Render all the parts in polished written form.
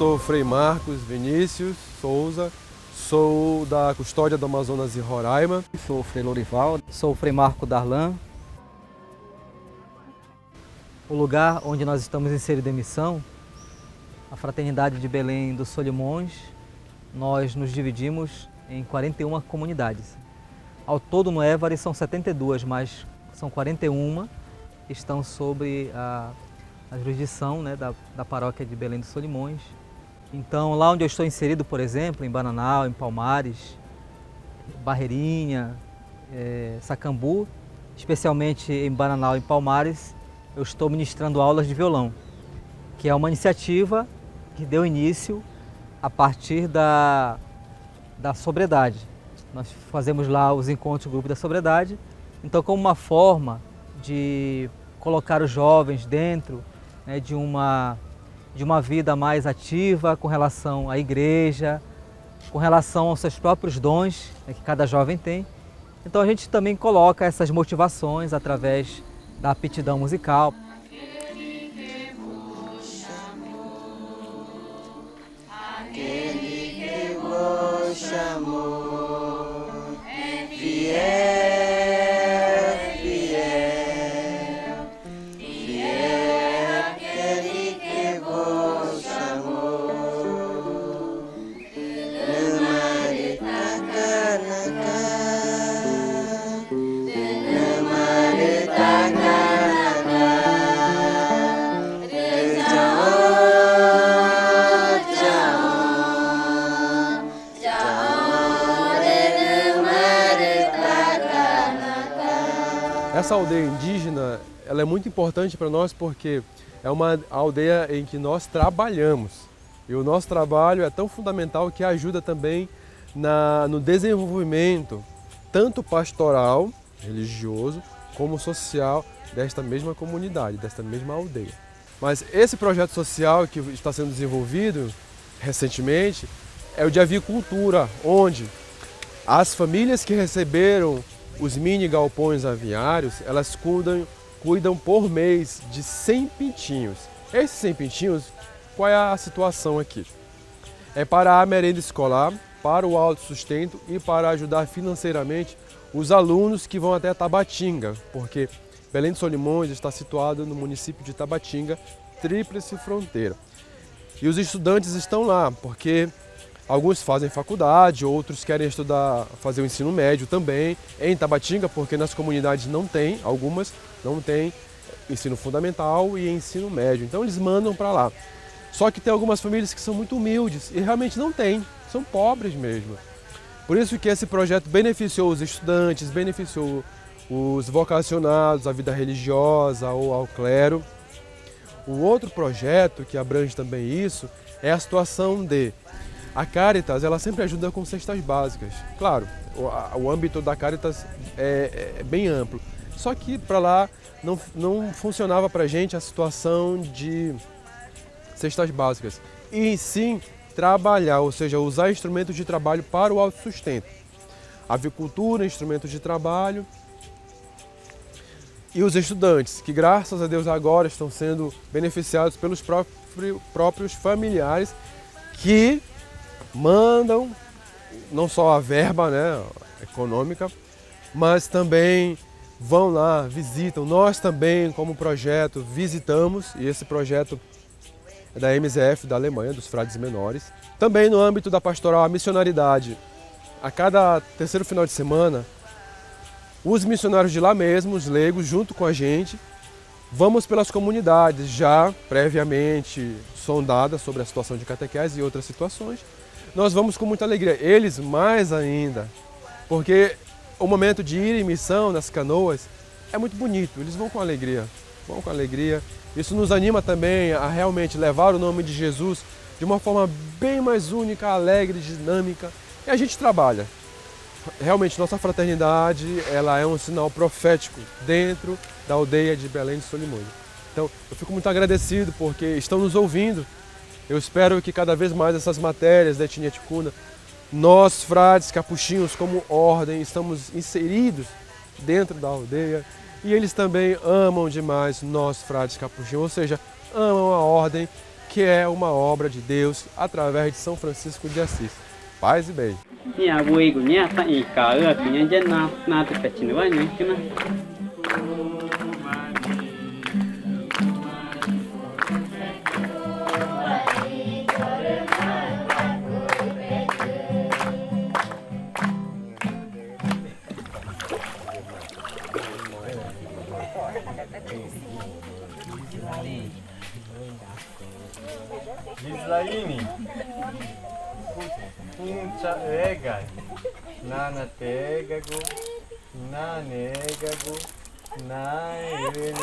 sou Frei Marcos Vinícius Souza, sou da Custódia do Amazonas e Roraima. Sou o Frei Lorival, sou o Frei Marco Darlan. O lugar onde nós estamos inseridos em missão, a Fraternidade de Belém dos Solimões, nós nos dividimos em 41 comunidades. Ao todo no Évore são 72, mas são 41 que estão sob a jurisdição, né, da paróquia de Belém dos Solimões. Então, lá onde eu estou inserido, por exemplo, em Bananal, em Palmares, Barreirinha, Sacambu, especialmente em Bananal e em Palmares, eu estou ministrando aulas de violão, que é uma iniciativa que deu início a partir da sobriedade. Nós fazemos lá os encontros do grupo da sobriedade, então como uma forma de colocar os jovens dentro, né, de uma vida mais ativa com relação à igreja, com relação aos seus próprios dons, né, que cada jovem tem. Então a gente também coloca essas motivações através da aptidão musical. Aquele que vos chamou, aquele que vos chamou, é fiel. Essa aldeia indígena, ela é muito importante para nós porque é uma aldeia em que nós trabalhamos. E o nosso trabalho é tão fundamental que ajuda também no desenvolvimento, tanto pastoral, religioso, como social desta mesma comunidade, desta mesma aldeia. Mas esse projeto social que está sendo desenvolvido recentemente é o de avicultura, onde as famílias que receberam os mini galpões aviários, elas cuidam por mês de 100 pintinhos. Esses 100 pintinhos, qual é a situação aqui? É para a merenda escolar, para o autossustento e para ajudar financeiramente os alunos que vão até Tabatinga, porque Belém dos Solimões está situado no município de Tabatinga, tríplice fronteira. E os estudantes estão lá, porque alguns fazem faculdade, outros querem estudar, fazer o ensino médio também em Tabatinga, porque nas comunidades não tem, algumas não tem ensino fundamental e ensino médio. Então eles mandam para lá. Só que tem algumas famílias que são muito humildes e realmente não tem, são pobres mesmo. Por isso que esse projeto beneficiou os estudantes, beneficiou os vocacionados à vida religiosa ou ao clero. O outro projeto que abrange também isso é a situação de a Caritas, ela sempre ajuda com cestas básicas. Claro, o âmbito da Caritas é bem amplo. Só que para lá não funcionava para a gente a situação de cestas básicas. E sim trabalhar, ou seja, usar instrumentos de trabalho para o autossustento. Avicultura, instrumentos de trabalho. E os estudantes, que graças a Deus agora estão sendo beneficiados pelos próprios familiares que mandam não só a verba, né, econômica, mas também vão lá, visitam. Nós também, como projeto, visitamos, e esse projeto é da MZF da Alemanha, dos Frades Menores. Também no âmbito da pastoral, a missionaridade. A cada terceiro final de semana, os missionários de lá mesmo, os leigos, junto com a gente, vamos pelas comunidades, já previamente sondadas sobre a situação de catequese e outras situações. Nós vamos com muita alegria, eles mais ainda, porque o momento de ir em missão nas canoas é muito bonito, eles vão com alegria, Isso nos anima também a realmente levar o nome de Jesus de uma forma bem mais única, alegre, dinâmica, e a gente trabalha. Realmente, nossa fraternidade, ela é um sinal profético dentro da aldeia de Belém dos Solimões. Então, eu fico muito agradecido porque estão nos ouvindo. Eu espero que cada vez mais essas matérias da etnia ticuna, nós, frades, capuchinhos, como ordem, estamos inseridos dentro da aldeia e eles também amam demais nós, frades, capuchinhos, ou seja, amam a ordem que é uma obra de Deus através de São Francisco de Assis. Paz e bem. Gislaini, punca egai, nana tegago, nanegago, naenegago,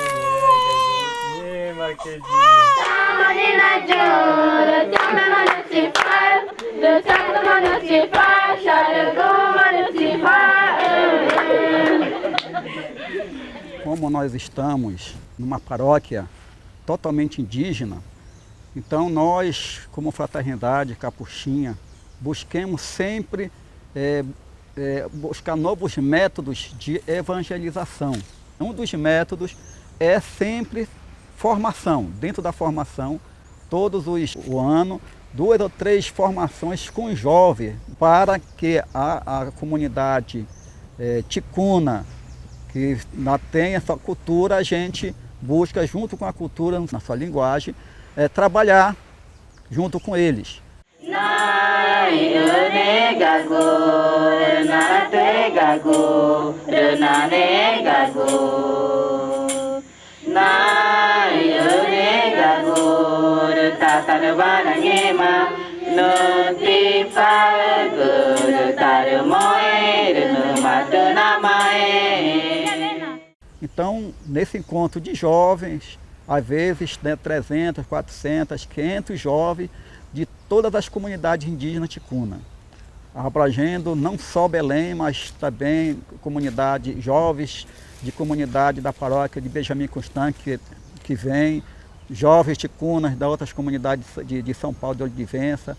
ye marquedinho. Como nós estamos numa paróquia totalmente indígena, então nós, como Fraternidade Capuchinha, busquemos sempre buscar novos métodos de evangelização. Um dos métodos é sempre formação. Dentro da formação, o ano, 2 ou 3 formações com jovens, para que a comunidade ticuna, que tem essa cultura, a gente busca, junto com a cultura, na sua linguagem, trabalhar junto com eles. Então, nesse encontro de jovens, às vezes 300, 400, 500 jovens de todas as comunidades indígenas ticuna, abrangendo não só Belém, mas também jovens de comunidade da paróquia de Benjamin Constant, que vem, jovens ticunas das outras comunidades de São Paulo de Olivença.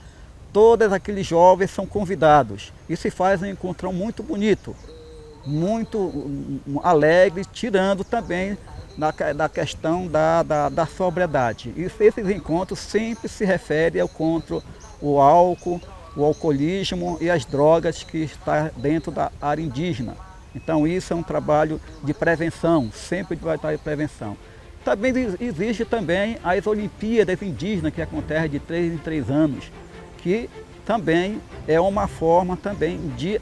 Todos aqueles jovens são convidados e se faz um encontrão muito bonito, muito alegre, tirando também da questão da sobriedade. E esses encontros sempre se referem contra o álcool, o alcoolismo e as drogas que está dentro da área indígena. Então isso é um trabalho de prevenção, sempre vai estar de prevenção. Também existe também as Olimpíadas Indígenas, que acontecem de 3 em 3 anos, que também é uma forma também de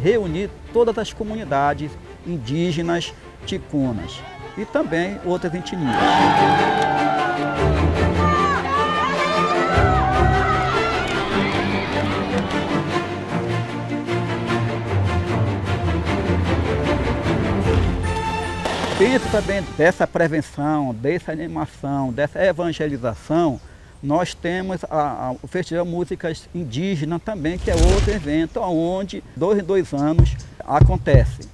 reunir todas as comunidades indígenas ticunas e também outras etnias. Dentro também dessa prevenção, dessa animação, dessa evangelização, nós temos o Festival Músicas Indígenas também, que é outro evento onde 2 em 2 anos acontece.